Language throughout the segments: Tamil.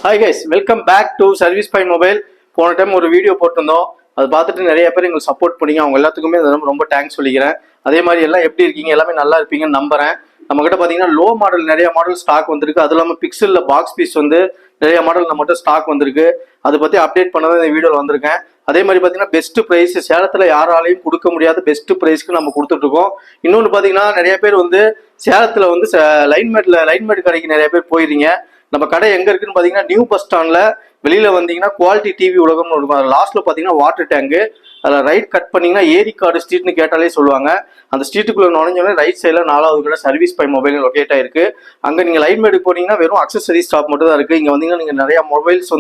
Hi guys, welcome back to service point mobile. போன டைம் ஒரு வீடியோ போட்டிருந்தோம். அது பார்த்துட்டு நிறைய பேர் எங்களுக்கு சப்போர்ட் பண்ணீங்க. அவங்க எல்லாத்துக்குமே ரொம்ப தேங்க்ஸ் சொல்லிக்கிறேன். அதே மாதிரி எல்லாம் எப்படி இருக்கீங்க? எல்லாமே நல்லா இருப்பீங்கன்னு நம்புறேன். நம்மகிட்ட பார்த்தீங்கன்னா லோ மாடல் நிறைய மாடல் ஸ்டாக் வந்திருக்கு. அது இல்லாமல் பிக்சலில் பாக்ஸ் பீஸ் நிறைய மாடல் நம்மகிட்ட ஸ்டாக் வந்திருக்கு. அதை பற்றி அப்டேட் பண்ணதான் இந்த வீடியோவில் வந்திருக்கேன். அதே மாதிரி பார்த்தீங்கன்னா பெஸ்ட் ப்ரைஸ் சேலத்தில் யாராலையும் கொடுக்க முடியாத பெஸ்ட் ப்ரைஸ்க்கு நம்ம கொடுத்துட்ருக்கோம். இன்னொன்று பார்த்தீங்கன்னா நிறைய பேர் சேலத்தில் லைன்மேட் கடைக்கு நிறைய பேர் போயிருந்தீங்க. நம்ம கடை எங்க இருக்குன்னு பாத்தீங்கன்னா நியூ பஸ் ஸ்டாண்ட்ல வெளியில வந்தீங்கன்னா குவாலிட்டி டிவி உலகம்னு இருக்கும். லாஸ்ட்ல பாத்தீங்கன்னா வாட்டர் டேங்கு. அதில் ரைட் கட் பண்ணீங்கன்னா ஏரிக்காடு ஸ்ட்ரீட்னு கேட்டாலே சொல்லுவாங்க. அந்த ஸ்ட்ரீட்டுக்குள்ள நுழைஞ்சோடனே ரைட் சைடில் 4வது கடை சர்வீஸ் பாயிண்ட் மொபைல் லொக்கேட் ஆயிருக்கு. அங்கே நீங்கள் லைன்மேடுக்கு போனீங்கன்னா வெறும் அக்சசரி ஸ்டாப் மட்டும் தான் இருக்கு. இங்கே வந்தீங்கன்னா நீங்கள் நிறைய மொபைல்ஸ்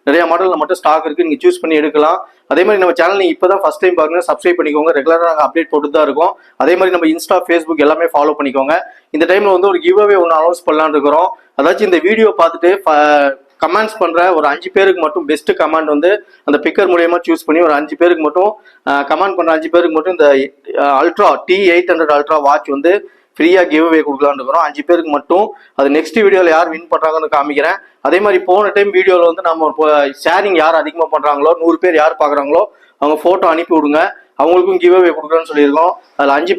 நிறைய மாடல் மட்டும் ஸ்டாக் இருக்கு. நீங்கள் சூஸ் பண்ணி எடுக்கலாம். அதே மாதிரி நம்ம சேனல் நீங்கள் இப்போ தான் ஃபர்ஸ்ட் டைம் பாருங்க, சப்ஸ்கிரைப் பண்ணிக்கோங்க. ரெகுலராக நாங்கள் அப்டேட் போட்டு தான் இருக்கோம். அதே மாதிரி நம்ம இன்ஸ்டா, ஃபேஸ்புக் எல்லாமே ஃபாலோ பண்ணிக்கோங்க. இந்த டைம்ல ஒரு கிவ் அவே ஒன்று அனௌன்ஸ் பண்ணலான்னு இருக்கிறோம். அதாச்சும் இந்த வீடியோ பார்த்துட்டு கமெண்ட்ஸ் பண்ற ஒரு 5 பேருக்கு மட்டும் பெஸ்ட் கமெண்ட் அந்த பிக்கர் மூலியமா சூஸ் பண்ணி ஒரு 5 பேருக்கு மட்டும் கமெண்ட் பண்ற 5 பேருக்கு மட்டும் இந்த அல்ட்ரா T800 அல்ட்ரா வாட்ச் ஃப்ரீயா கிவ் அவே கொடுக்கலான்னு இருக்கிறோம். 5 பேருக்கு மட்டும். அது நெக்ஸ்ட் வீடியோல யார் வின் பண்றாங்கன்னு காமிக்கிறேன். அதே மாதிரி போன டைம் வீடியோல நம்ம ஷேரிங் யார் அதிகமா பண்றாங்களோ, 100 பேர் யார் பாக்குறாங்களோ அவங்க போட்டோ அனுப்பி விடுங்க. அவங்களுக்கும் கிவ் அவே கொடுக்குறோன்னு சொல்லியிருக்கோம். அதில் 5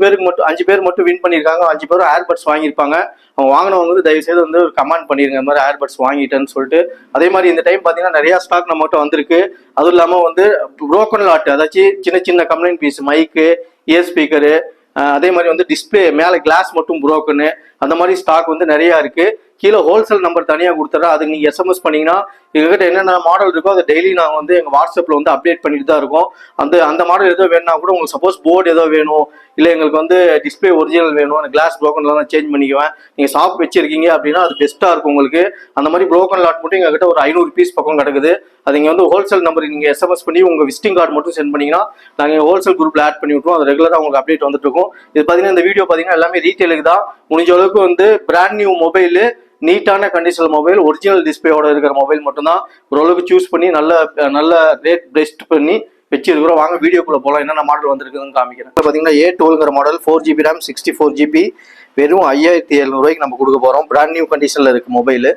பேர் மட்டும் வின் பண்ணியிருக்காங்க. 5 பேரும் ஏர்பட்ஸ் வாங்கியிருப்பாங்க. அவங்க வாங்கினவங்க தயவு செய்து ஒரு கமெண்ட் பண்ணிருங்க, இந்த மாதிரி ஏர்பட்ஸ் வாங்கிட்டேன்னு சொல்லிட்டு. அதே மாதிரி இந்த டைம் பார்த்தீங்கன்னா நிறைய ஸ்டாக் நம்மகிட்ட வந்திருக்கு. அதுவும் இல்லாமல் புரோக்கன் லாட், அதாச்சும் சின்ன சின்ன கம்ப்ளைண்ட் பீஸ், மைக்கு, இயர் ஸ்பீக்கரு, அதே மாதிரி டிஸ்பிளே மேலே கிளாஸ் மட்டும் புரோக்கனு, அந்த மாதிரி ஸ்டாக் நிறைய இருக்கு. கீழே ஹோல்சேல் நம்பர் தனியாக கொடுத்துட்றேன். அதுக்கு நீங்கள் எஸ்எம்எஸ் பண்ணீங்கன்னா எங்ககிட்ட என்னென்ன மாடல் இருக்கோ அதை டெய்லி நாங்கள் எங்கள் வாட்ஸ்அப்பில் அப்டேட் பண்ணிட்டு தான் இருக்கோம். அந்த மாடல் ஏதோ வேணும்னா கூட உங்களுக்கு சப்போஸ் போர்டு ஏதோ வேணும், இல்லை எங்களுக்கு டிஸ்பிளே ஒரிஜினல் வேணும், கிளாஸ் ப்ரோக்கன்லாம் நான் சேஞ்ச் பண்ணிக்குவேன், நீங்கள் ஷாப் வச்சிருக்கீங்க அப்படின்னா அது பெஸ்ட்டாக இருக்கும் உங்களுக்கு. அந்த மாதிரி ப்ரோக்கன் லாட் மட்டும் எங்ககிட்ட ஒரு 500 பீஸ் பக்கம் கிடக்குது. அது நீங்கள் ஹோல்சேல் நம்பர் நீங்கள் எஸ்எம்எஸ் பண்ணி உங்கள் விசிட்டிங் கார்டு மட்டும் சென்ட் பண்ணிங்கன்னா நாங்கள் ஹோல்சேல் குரூப்பில் ஆட் பண்ணி விட்டுருவோம். அது ரெகுலராக உங்களுக்கு அப்டேட் வந்துட்டு இருக்கும். இது பார்த்தீங்கன்னா இந்த வீடியோ பார்த்தீங்கன்னா எல்லாமே ரீட்டெயிலுக்கு தான். முடிஞ்ச அளவுக்கு பிராண்ட் நியூ மொபைலு, நீட்டான கண்டிஷனல் மொபைல், ஒரிஜினல் டிஸ்பிளேயோட இருக்கிற மொபைல் மட்டும்தான் ஓரளவுக்கு சூஸ் பண்ணி நல்ல ரேட் பெஸ்ட் பண்ணி வச்சிருக்கிறோம். வாங்க வீடியோக்குள்ள போகலாம். என்னென்ன மாடல் வந்திருக்குதுன்னு காமிக்கிறேன். இப்போ பார்த்தீங்கன்னா A12 model 4GB RAM 64GB வெறும் 5700 நம்ம கொடுக்க போகிறோம். பிராண்ட் நியூ கண்டிஷனில் இருக்குது mobile.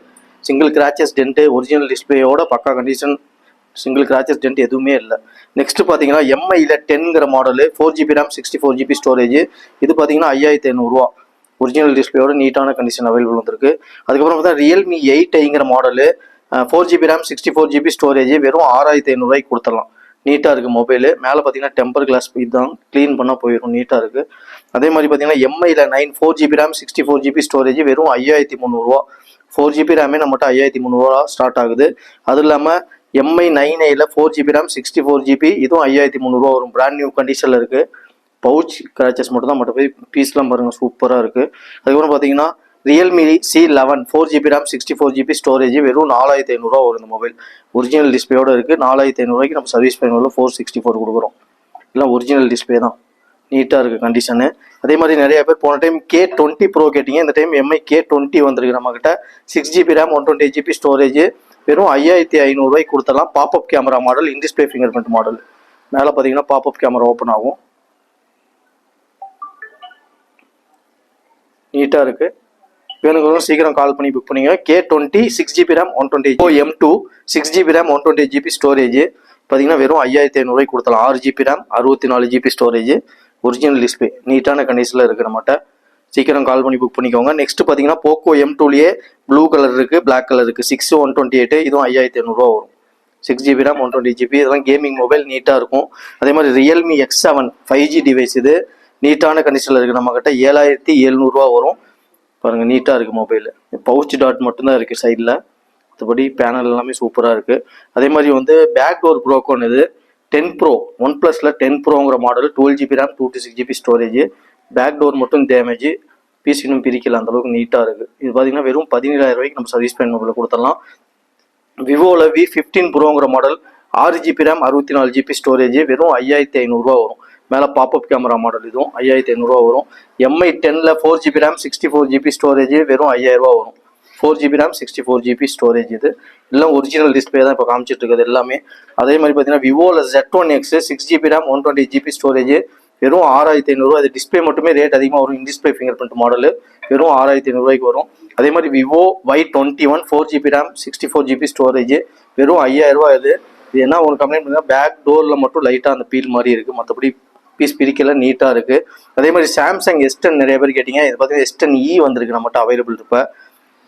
Single scratches dent, original டிஸ்பிளேயோட பக்கா கண்டிஷன், சிங்கிள் கிராச்சஸ் டென்ட் எதுவுமே இல்லை. நெக்ஸ்ட் பார்த்தீங்கன்னா MIல 10 model 4GB RAM 64GB storage. இது பார்த்தீங்கன்னா 5500 ஒரிஜினல் டிஸ்பிளேயோட நீட்டான கண்டிஷன் அவைலபிள் வந்திருக்கு. அதுக்கப்புறம் பார்த்தா Realme 8i model 4GB RAM 64GB storage வெறும் 6500 கொடுத்துடலாம். நீட்டாக இருக்குது மொபைலு. மேலே பார்த்தீங்கன்னா டெம்பர் கிளாஸ் தான், க்ளீன் பண்ணால் போயிடும், நீட்டாக இருக்குது. அதே மாதிரி பார்த்தீங்கன்னா MIல 9 4GB RAM 64GB ஸ்டோரேஜ் வெறும் 5300. 4GB RAM நம்மகிட்ட 5300 ஸ்டார்ட் ஆகுது. அது இல்லாமல் MI 9iல 4GB RAM 64GB இதுவும் 5300 வரும். பிராண்ட் நியூ கண்டிஷனில் இருக்குது. பவுச் கிராச்சஸ் மட்டும் தான் மட்டும் போய் பீஸ்லாம் பாருங்கள், சூப்பராக இருக்குது. அதுக்கப்புறம் பார்த்தீங்கன்னா Realme C11 4GB RAM 64GB storage வெறும் 4500 வரும். இந்த மொபைல் ஒரிஜினல் டிஸ்பிளேயோட இருக்குது. 4500 நம்ம சர்வீஸ் பண்ணுவோம். 464 கொடுக்குறோம். இல்லை ஒரிஜினல் டிஸ்பிளே தான், நீட்டாக இருக்குது கண்டிஷனு. அதே மாதிரி நிறைய பேர் போன டைம் K20 Pro கேட்டிங்க. இந்த டைம் MI K20 வந்திருக்கு நம்மக்கிட்ட. 6GB RAM 128GB ஸ்டோரேஜ் வெறும் 5500 கொடுத்துடலாம். Pop-up camera model, in display finger print model. மேலே பார்த்தீங்கன்னா பாப்அப் கேமரா ஓப்பன் ஆகும், நீட்டாக இருக்குது. வேணுங்கிறவங்க சீக்கிரம் கால் பண்ணி புக் பண்ணிங்க. K20 6GB RAM 128 M2 6GB RAM 128GB storage பார்த்தீங்கன்னா வெறும் 5500 கொடுத்தலாம். 6GB RAM 64GB storage, original display, நீட்டான கண்டிஷனில் இருக்குது நம்மகிட்ட. சீக்கிரம் கால் பண்ணி புக் பண்ணிக்கோங்க. நெக்ஸ்ட் பார்த்தீங்கன்னா Poco M2லயே ப்ளூ கலர் இருக்குது, பிளாக் கலர் இருக்குது. 6 128 இதுவும் 5500 வரும். 6GB RAM 128GB இதெல்லாம் கேமிங் மொபைல், நீட்டாக இருக்கும். அதே மாதிரி Realme X7 5G டிவைஸ், இது நீட்டான கண்டிஷனில் இருக்குது நம்மக்கிட்ட. 7700 வரும். பாருங்கள், நீட்டாக இருக்குது மொபைல். பவுச் டாட் மட்டும்தான் இருக்குது சைடில், மற்றபடி பேனல் எல்லாமே சூப்பராக இருக்குது. அதே மாதிரி பேக் டோர் ப்ரோக்கோன், இது 10 Pro OnePlusல 10 Proங்கிற model 12GB RAM 256GB storage. Back door மட்டும் டேமேஜ், பீஸ் இன்னும் பிரிக்கல, அந்தளவுக்கு நீட்டாக இருக்குது. இது பார்த்தீங்கன்னா வெறும் 17000 நம்ம சர்வீஸ் பண்ண மொபைலில் கொடுத்துடலாம். விவோவில் V15 Proங்கிற model 6GB RAM 64GB storage வெறும் 5500 வரும். மேலே பாப்அப் கேமரா மாடல், இதுவும் 5500 வரும். MI 10ல 4GB RAM 64GB storage வெறும் 5000 வரும். 4GB RAM 64GB storage. இது எல்லாம் ஒரிஜினல் டிஸ்பிளே தான் இப்போ காமிச்சிட்டு இருக்குது எல்லாமே. அதே மாதிரி பார்த்தீங்கன்னா விவோவில் Z1X 6GB RAM 128GB storage வெறும் 6500 அது டிஸ்பிளே மட்டுமே ரேட் அதிகமாக வரும். இன்டிஸ்பிளே ஃபிங்கர் பிரிண்ட் மாடல் வெறும் 6500 வரும். அதே மாதிரி Vivo Y21 4GB RAM 64GB storage வெறும் 5000 இது. இது என்ன ஒரு கம்ப்ளைண்ட் பண்ணால் பேக் டோரில் மட்டும் லைட்டாக அந்த பீல் மாதிரி இருக்குது, மற்றபடி பீஸ் பிரிக்கல நீட்டாக இருக்குது. அதே மாதிரி சாம்சங் S10 நிறைய பேர் கேட்டிங்க, இது பார்த்தீங்கன்னா S10e வந்திருக்கு நம்மகிட்ட அவைலபிள். இப்போ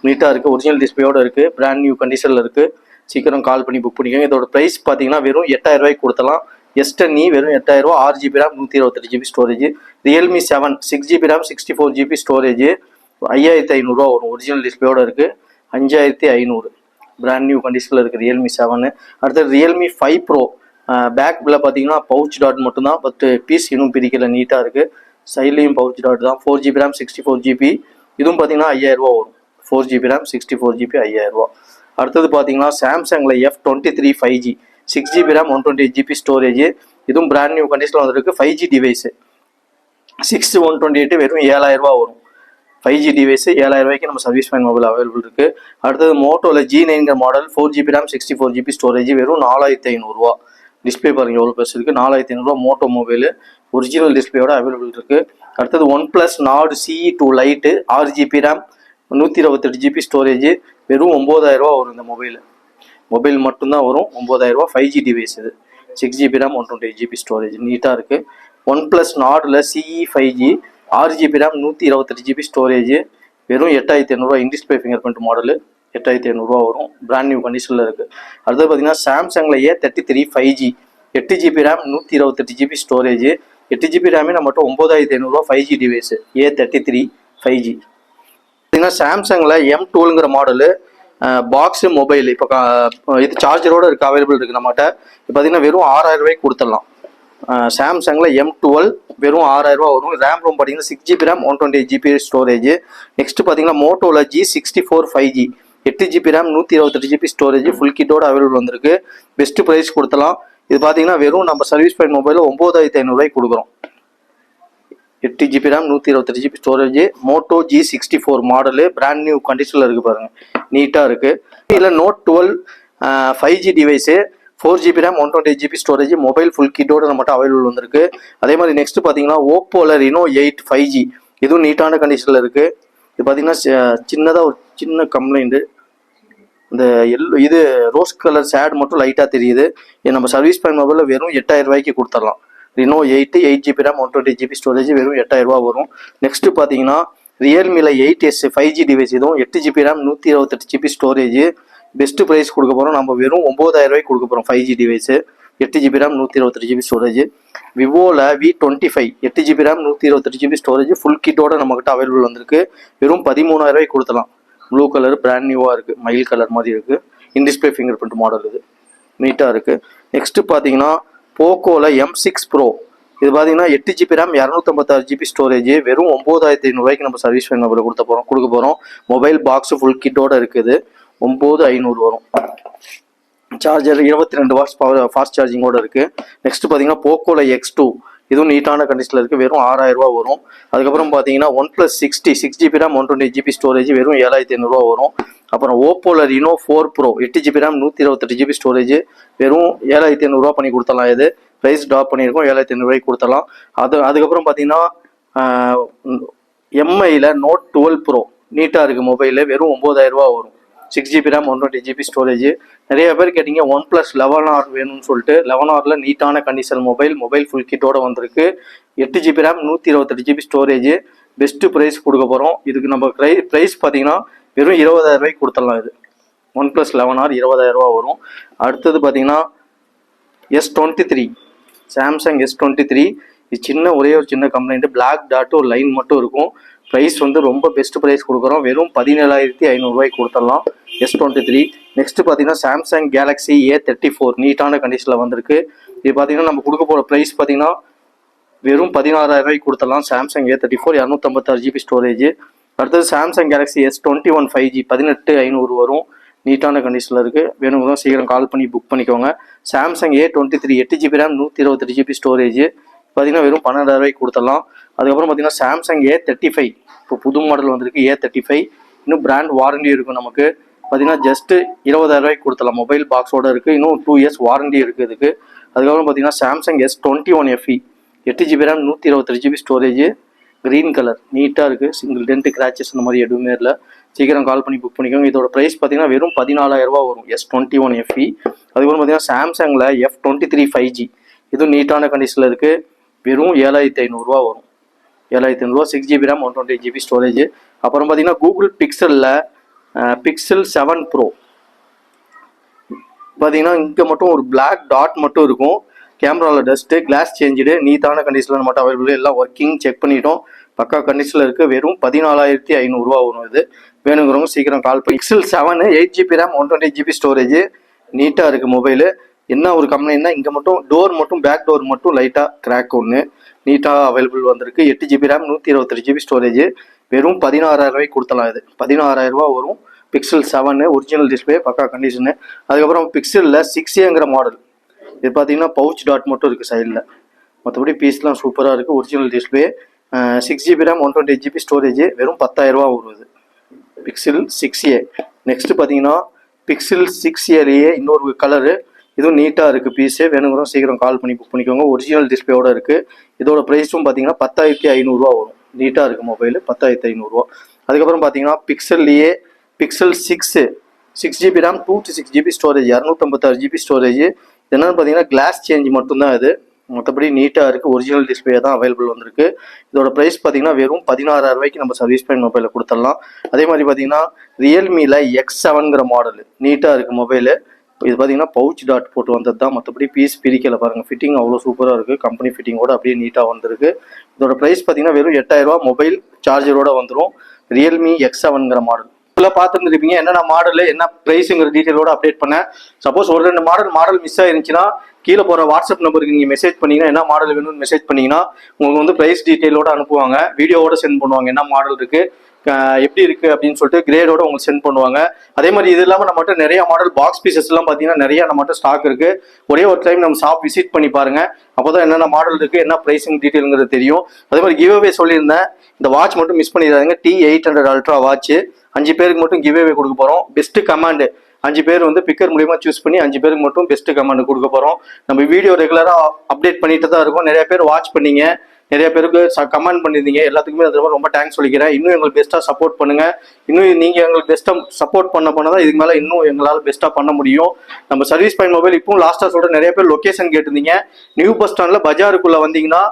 நீட்டாக இருக்குது, ஒரிஜினல் டிஸ்பிளேயோடு இருக்குது, பிராண்ட் நியூ கண்டிஷனில் இருக்குது. சீக்கிரம் கால் பண்ணி புக் பண்ணிக்கோங்க. இதோட ப்ரைஸ் பார்த்தீங்கன்னா வெறும் 8000 கொடுத்தலாம். S10e வெறும் 8000, 6GB RAM 128GB storage. Realme 7 6GB RAM 64GB storage 5500 வரும். ஒரிஜினல் டிஸ்பிளேயோட இருக்குது, 5500 பிராண்ட் நியூ கண்டிஷனில் இருக்குது ரியல்மி 7. அடுத்தது ரியல்மி 5 Pro பேக்கில் பார்த்தீங்கன்னா பவுச் டாட் மட்டும்தான், பட் பீஸ் இன்னும் பிரிக்கல, நீட்டாக இருக்குது. சைட்லேயும் பவுச் டாட் தான். 4GB RAM 64GB இதுவும் பார்த்தீங்கன்னா 5000 வரும். 4GB RAM 64GB 5000. அடுத்தது பார்த்தீங்கன்னா சாம்சங்கில் F23 5G 6GB RAM 128GB storage இதுவும் பிராண்ட் நியூ கண்டிஷனில் வந்துருக்கு. 5G டிவைஸு 6128 வெறும் 7000 வரும். 5G டிவைஸு 7000 நம்ம சர்வீஸ் பாயிண்ட் மொபைல் அவைலபிள் இருக்குது. அடுத்தது மோட்டோவில் G9 model 4GB RAM 64GB storage வெறும் 4500. டிஸ்பிளே பாருங்கள் எவ்வளோ பெருசு இருக்குது, 4500 மோட்டோ மொபைலு ஒரிஜினல் டிஸ்பிளேயோட அவைலபிள் இருக்குது. அடுத்தது OnePlus Nord CE2 Lite 6GB RAM 128GB storage வெறும் 9000 வரும். இந்த மொபைல் மட்டும்தான் வரும், 9000. 5G டிவைஸ் இது, 6GB RAM 128GB ஸ்டோரேஜ் நீட்டாக இருக்குது. OnePlus Nordல CE 5G 6GB RAM 128GB storage வெறும் 8500. இன்டிஸ்பிளே ஃபிங்கர் பிரிண்ட் மாடலு 8500 வரும், பிராண்ட் நியூ கண்டிஷனில் இருக்குது. அடுத்தது பார்த்தீங்கன்னா சாம்சங்கில் A33 5G 8GB RAM 128GB storage 8GB RAM நம்மகிட்ட 9500. 5G device A33 5G. பார்த்தீங்கன்னா சாம்சங்கில் M12 மாடலு பாக்ஸு மொபைல் இப்போ இது சார்ஜரோடு இருக்குது, அவைலபிள் இருக்குது நம்மகிட்ட. இப்போ பார்த்தீங்கன்னா வெறும் 6000 கொடுத்துடலாம். சாம்சங்கில் M12 வெறும் 6000 வரும். ரேம் ரோம் பார்த்தீங்கன்னா 6GB RAM 128GB storage. Next பார்த்தீங்கன்னா மோட்டோவில் G64 5G 8GB RAM 128GB storage full கிட்டோட அவைலபிள் வந்திருக்கு. பெஸ்ட் ப்ரைஸ் கொடுத்தலாம். இது பார்த்தீங்கன்னா வெறும் நம்ம சர்வீஸ் பாயிண்ட் மொபைலில் 9500 கொடுக்குறோம். 8GB RAM 128GB storage Moto G64 model brand new கண்டிஷனில் இருக்குது பாருங்கள், நீட்டாக இருக்குது. இதில் Note 12 5G device 4GB RAM 128GB storage mobile full கிட்டோட நம்மகிட்ட அவைலபிள் வந்திருக்கு. அதே மாதிரி நெக்ஸ்ட் பார்த்தீங்கன்னா ஓப்போவில் Reno 8 5G இதுவும் நீட்டான கண்டிஷனில் இருக்குது. இது பார்த்தீங்கன்னா சின்னதாக ஒரு சின்ன கம்ப்ளைண்ட்டு, இந்த இது ரோஸ் கலர் சேட் மட்டும் லைட்டாக தெரியுது. நம்ம சர்வீஸ் பாயிண்ட் மொபைலில் வெறும் 8000 கொடுத்துடலாம். Reno 8 8GB RAM 128GB storage வெறும் 8000 வரும். நெக்ஸ்ட் பார்த்தீங்கன்னா ரியல்மியில் 8S 5G டிவைஸ் இதுவும் 8GB RAM 128GB storage best price கொடுக்க போகிறோம். நம்ம வெறும் 9000 கொடுக்க போகிறோம். 5G device 8GB RAM 128GB storage. விவோவில் V25 8GB RAM 128GB storage full கிட்டோட நம்மகிட்ட அவைலபிள் வந்திருக்கு. வெறும் 13000 கொடுத்தலாம். ப்ளூ கலர் பிராண்ட் நியூவாக இருக்குது, மயில் கலர் மாதிரி இருக்குது. இன்டிஸ்பிளே ஃபிங்கர் பிரிண்ட் மாடல் இது நீட்டாக இருக்குது. நெக்ஸ்ட்டு பார்த்தீங்கன்னா போக்கோவில் M6 Pro இது பார்த்தீங்கன்னா 8GB RAM 256GB ஸ்டோரேஜ் வெறும் 9500 நம்ம சர்வீஸ் மொபைல் கொடுக்க போகிறோம். மொபைல் பாக்ஸு ஃபுல் கிட்டோட இருக்குது, 9500 வரும். சார்ஜர் 22 வாட்ஸ் பவர் ஃபாஸ்ட் சார்ஜிங்கோடு இருக்குது. நெக்ஸ்ட் பார்த்தீங்கன்னா போக்கோவில் X2 இதுவும் நீட்டான கண்டிஷனில் இருக்குது, வெறும் 6000 வரும். அதுக்கப்புறம் பார்த்தீங்கன்னா OnePlus 60 6GB RAM 128GB storage வெறும் 7500 வரும். அப்புறம் ஓப்போவில் Reno 4 Pro 8GB RAM 128GB storage வெறும் 7500 பண்ணி கொடுத்தலாம். இது ப்ரைஸ் ட்ராப் பண்ணியிருக்கோம், 7500 கொடுத்தலாம். அதுக்கப்புறம் பார்த்தீங்கன்னா எம்ஐயில் Note 12 Pro நீட்டாக இருக்குது மொபைலு, வெறும் 9000 வரும். 6GB RAM 128GB storage. நிறைய பேர் கேட்டிங்க OnePlus 11R வேணும்னு சொல்லிட்டு. 11Rல நீட்டான கண்டிஷன் மொபைல் ஃபுல் கிட்டோட வந்திருக்கு. 8GB RAM 128GB storage best price கொடுக்க போகிறோம். இதுக்கு நம்ம ப்ரைஸ் பார்த்தீங்கன்னா வெறும் 20000 கொடுத்துடலாம். இது OnePlus 11R 20000 வரும். அடுத்தது பார்த்தீங்கன்னா S23 சாம்சங் S23 இது ஒரே ஒரு சின்ன கம்ப்ளைண்ட், பிளாக் டாட் ஒரு லைன் மட்டும் இருக்கும். ப்ரைஸ் ரொம்ப பெஸ்ட் ப்ரைஸ் கொடுக்குறோம். வெறும் 17500 கொடுத்துடலாம். S23. நெக்ஸ்ட் பார்த்தீங்கன்னா சாம்சங் கேலக்ஸி A34 நீட்டான கண்டிஷனில் வந்திருக்கு. இது பார்த்தீங்கன்னா நம்ம கொடுக்க போகிற ப்ரைஸ் பார்த்தீங்கன்னா வெறும் 16000 கொடுத்துடலாம். Samsung A34 256GB storage. அடுத்தது சாம்சங் கேலக்ஸி S21 5G 18500 வரும். நீட்டான கண்டிஷனில் இருக்குது. வேணுங்க சீக்கிரம் கால் பண்ணி புக் பண்ணிக்கோங்க. Samsung A23 8GB RAM 128GB storage பார்த்தீங்கன்னா வெறும் 12000 கொடுத்துடலாம். அதுக்கப்புறம் பார்த்தீங்கன்னா சாம்சங் A35 இப்போ புது மாடல் வந்திருக்கு. A35 இன்னும் பிராண்ட் வாரண்டி இருக்கும் நமக்கு. பார்த்தீங்கன்னா ஜஸ்ட்டு 20000 கொடுத்துடலாம். மொபைல் பாக்ஸோடு இருக்குது, இன்னும் 2 years வாரண்டி இருக்குது இதுக்கு. அதுக்கப்புறம் பார்த்தீங்கன்னா Samsung S21 FE 8 GB RAM 128 GB storage, green colour, நீட்டாக இருக்குது, சிங்கிள் டென்ட் கிராச்சஸ் அந்த மாதிரி எதுவுமே இல்லை. சீக்கிரம் கால் பண்ணி புக் பண்ணிக்கோங்க. இதோட ப்ரைஸ் பார்த்தீங்கன்னா வெறும் 14,000 ரூபா வரும். S21 FE. அதுக்கப்புறம் பார்த்தீங்கன்னா சாம்சங்கில் F23 5G, இதுவும் நீட்டான கண்டிஷனில் இருக்குது, வெறும் 7,500 ரூபா வரும். 7,500 ரூபா, 6 GB RAM 128 GB ஸ்டோரேஜ். அப்புறம் பார்த்தீங்கன்னா கூகுள் பிக்சலில் பிக்சல் 7 Pro பார்த்தீங்கன்னா இங்கே மட்டும் ஒரு பிளாக் டாட் மட்டும் இருக்கும். கேமராவில் டஸ்ட்டு, கிளாஸ் சேஞ்சு, நீட்டான கண்டிஷனில் மட்டும் அவைலபிள், எல்லாம் ஒர்க்கிங் செக் பண்ணிட்டோம், பக்கா கண்டிஷனில் இருக்குது. வெறும் 14,500 ரூபா வரும். இது வேணுங்கிறவங்க சீக்கிரம் கால் பண்ணி. Pixel 7 8 GB RAM 128 GB storage, நீட்டாக இருக்குது மொபைலு. என்ன ஒரு கம்ப்ளைண்ட்னா இங்கே மட்டும் டோர் மட்டும் பேக் டோர் மட்டும் லைட்டாக கிராக் ஒன்று, நீட்டாக அவைலபிள் வந்திருக்கு. 8 GB RAM 128 GB ஸ்டோரேஜ், வெறும் 16,000 ரூபாய்க்கு கொடுத்தலாம். இது 16,000 ரூபா வரும். பிக்சல் 7 ஒரிஜினல் டிஸ்பிளே, பக்கா கண்டிஷனு. அதுக்கப்புறம் பிக்சலில் 6Aங்கிற மாடல், இது பார்த்தீங்கன்னா பவுச் டாட் மட்டும் இருக்குது சைடில், மற்றபடி பீஸ்லாம் சூப்பராக இருக்குது. Original display, 6 GB RAM 128 GB storage, வெறும் 10,000 ரூபா வருது. Pixel 6A. நெக்ஸ்ட்டு பார்த்தீங்கன்னா பிக்சல் 6Aலேயே இன்னொரு கலரு, இதுவும் நீட்டாக இருக்குது பீஸு, வேணுங்கிறோம் சீக்கிரம் கால் பண்ணி புக் பண்ணிக்கோங்க. ஒரிஜினல் டிஸ்பிளேயோட இருக்குது. இதோட ப்ரைஸும் பார்த்தீங்கன்னா 10,500 ரூபா வரும். நீட்டாக இருக்குது மொபைலு, 10,500 ரூபா. அதுக்கப்புறம் பார்த்தீங்கன்னா பிக்சல்லையே Pixel 6 GB RAM 256 GB storage, 256 GB storage. என்னென்னு பார்த்தீங்கன்னா கிளாஸ் சேஞ்ச் மட்டும்தான் இது, மற்றபடி நீட்டாக இருக்குது. ஒரிஜினல் டிஸ்பிளே தான் அவைலபிள் வந்திருக்கு. இதோட ப்ரைஸ் பார்த்தீங்கன்னா வெறும் 16,000 ரூபாய்க்கு நம்ம சர்வீஸ் பாயிண்ட் மொபைலில் கொடுத்துடலாம். அதே மாதிரி பார்த்தீங்கன்னா ரியல்மியில் X7ங்கிற மாடல், நீட்டாக இருக்குது மொபைலு. இது பார்த்தீங்கன்னா பவுச் டாட் போட்டு வந்தது தான், மற்றபடி பீஸ் பிரிக்கலை பாருங்கள். ஃபிட்டிங் அவ்வளோ சூப்பராக இருக்குது, கம்பெனி ஃபிட்டிங்கோட அப்படியே நீட்டாக வந்திருக்கு. இதோட ப்ரைஸ் பார்த்தீங்கன்னா வெறும் 8,000 ரூபா, மொபைல் சார்ஜரோட வந்துடும். ரியல்மி X7ங்கிற மாடல் பார்த்துருந்துருப்பீங்க. என்னென்ன மாடல் என்ன ப்ரைஸுங்கிற டீட்டெயிலோட அப்டேட் பண்ணேன். சப்போஸ் ஒரு 2 மாடல் மிஸ் ஆயிருந்துச்சுன்னா கீழே போகிற வாட்ஸ்அப் நம்பருக்கு நீங்கள் மெசேஜ் பண்ணிங்கன்னா என்ன மாடல் வேணும்னு மெசேஜ் பண்ணிங்கன்னா உங்களுக்கு வந்து ப்ரைஸ் டீட்டெயிலோட அனுப்புவாங்க, வீடியோவோட சென்ட் பண்ணுவாங்க, என்ன மாடல் இருக்குது எப்படி இருக்குது அப்படின்னு சொல்லிட்டு கிரேடோட உங்களுக்கு சென்ட் பண்ணுவாங்க. அதே மாதிரி இது இல்லாமல் நம்மகிட்ட நிறைய மாடல் பாக்ஸ் பீசஸ்லாம் பார்த்தீங்கன்னா நிறைய நம்மகிட்ட ஸ்டாக் இருக்குது. ஒரே ஒரு டைம் நம்ம ஷாப் விசிட் பண்ணி பாருங்கள், அப்போ தான் என்னென்ன மாடல் இருக்குது என்ன ப்ரைஸிங் டீட்டெயிலுங்கிறது தெரியும். அதே மாதிரி கிவ்அவே சொல்லியிருந்தேன், இந்த வாட்ச் மட்டும் மிஸ் பண்ணிடாதீங்க. T800 அல்ட்ரா வாட்ச் 5 பேருக்கு மட்டும் கிவ்அவே கொடுக்க போகிறோம். பெஸ்ட்டு கமாண்டு 5 பேர் வந்து பிக்கர் மூலியமாக சூஸ் பண்ணி 5 பேருக்கு மட்டும் பெஸ்ட்டு கமாண்டு கொடுக்க போகிறோம். நம்ம வீடியோ ரெகுலராக அப்டேட் பண்ணிட்டு தான் இருக்கோம். நிறைய பேர் வாட்ச் பண்ணீங்க, நிறைய பேருக்கு கமெண்ட் பண்ணியிருந்தீங்க, எல்லாத்துக்குமே அது ரொம்ப தேங்க்ஸ் சொல்லிக்கிறேன். இன்னும் எங்களுக்கு பெஸ்ட்டாக சப்போர்ட் பண்ணுங்கள். இன்னும் நீங்கள் எங்களுக்கு பெஸ்ட்டாக சப்போர்ட் பண்ண தான் இதுக்கு மேலே இன்னும் எங்களால் பெஸ்ட்டாக பண்ண முடியும். நம்ம சர்வீஸ் பாயிண்ட் மொபைல் இப்பவும் லாஸ்ட்டாக சொல்கிற நிறைய பேர் லொக்கேஷன் கேட்டிருந்தீங்க. நியூ பஸ் ஸ்டாண்டில் பஜாருக்குள்ளே வந்தீங்கன்னா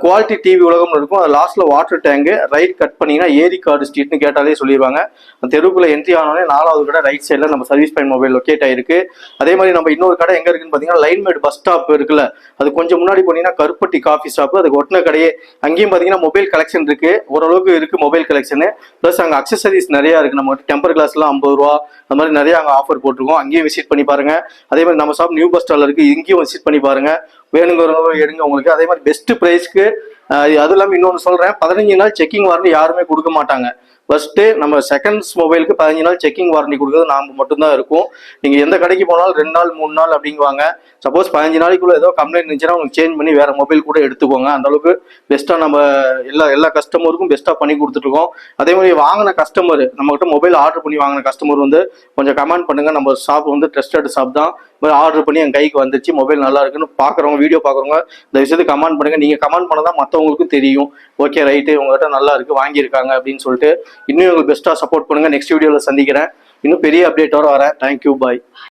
குவாலிட்டி டிவி உலகம்னு இருக்கும், அது லாஸ்ட்டில் வாட்டர் டேங்கு, ரைட் கட் பண்ணிங்கன்னா ஏரிக்காடு ஸ்ட்ரீட்னு கேட்டாலே சொல்லிடுவாங்க. அந்த தெருவுக்குள்ளே என்ட்ரி ஆனோடனே 4வது கடை ரைட் சைடில் நம்ம சர்வீஸ் பாயிண்ட் மொபைல் லொக்கேட் ஆயிருக்கு. அதே மாதிரி நம்ம இன்னொரு கடை எங்கே இருக்குன்னு பார்த்தீங்கன்னா லைன்மேட் பஸ் ஸ்டாப் இருக்குல்ல, அது கொஞ்சம் முன்னாடி போனீங்கன்னா கருப்பட்டி காஃபி ஷாப்பு, அதுக்கு ஒட்டின கடையே. அங்கேயும் பார்த்தீங்கன்னா மொபைல் கலெக்ஷன் இருக்குது, ஓரளவுக்கு இருக்குது மொபைல் கலெக்ஷனு. ப்ளஸ் அங்கே அக்சசரிஸ் நிறையா இருக்குது. நம்ம டெம்பர் கிளாஸ்லாம் 50 ரூபா அந்த மாதிரி நிறைய அங்கே ஆஃபர் போட்டிருக்கோம், அங்கேயும் விசிட் பண்ணி பாருங்கள். அதே மாதிரி நம்ம ஷாப் நியூ பஸ் ஸ்டாண்டில் இருக்குது, இங்கேயும் விசிட் பண்ணி பாருங்கள். வேணுங்கிறவங்க எடுங்க உங்களுக்கு. அதே மாதிரி பெஸ்ட் ப்ரைஸ்க்கு அது இல்லாமல் இன்னொன்று சொல்கிறேன், 15 நாள் செக்கிங் வாரண்டி யாருமே கொடுக்க மாட்டாங்க. ஃபர்ஸ்ட்டு நம்ம செகண்ட்ஸ் மொபைலுக்கு 15 நாள் செக்கிங் வாரண்டி கொடுக்குறது நாம் மட்டும்தான் இருக்கும். நீங்கள் எந்த கடைக்கு போனாலும் 2 நாள் 3 நாள் அப்படிங்குவாங்க. சப்போஸ் 15 நாளைக்குள்ள ஏதோ கம்ப்ளைண்ட் இருந்துச்சுன்னா உங்களுக்கு சேஞ்ச் பண்ணி வேறு மொபைல் கூட எடுத்துக்கோங்க. அந்தளவுக்கு பெஸ்ட்டாக நம்ம எல்லா கஸ்டமருக்கும் பெஸ்ட்டாக பண்ணி கொடுத்துட்ருக்கோம். அதே மாதிரி வாங்கின கஸ்டமர், நம்மகிட்ட மொபைல் ஆர்டர் பண்ணி வாங்கின கஸ்டமர் வந்து கொஞ்சம் கமெண்ட் பண்ணுங்கள். நம்ம ஷாப் வந்து ட்ரஸ்டட் ஷாப் தான், ஆர்டர் பண்ணி என் கைக்கு வந்துச்சு, மொபைல் நல்லா இருக்குன்னு பார்க்குறவங்க, வீடியோ பார்க்குறவங்க இந்த விஷயத்துக்கு கமெண்ட் பண்ணுங்கள். நீங்கள் கமெண்ட் பண்ண தான் மற்றவங்களுக்கும் தெரியும், ஓகே ரைட்டு உங்கள்கிட்ட நல்லா இருக்குது வாங்கியிருக்காங்க அப்படின்னு சொல்லிட்டு. இன்னும் உங்களுக்கு பெஸ்ட்டாக சப்போர்ட் பண்ணுங்கள். நெக்ஸ்ட் வீடியோவில் சந்திக்கிறேன், இன்னும் பெரிய அப்டேட்டோட வரேன். தேங்க்யூ, பாய்.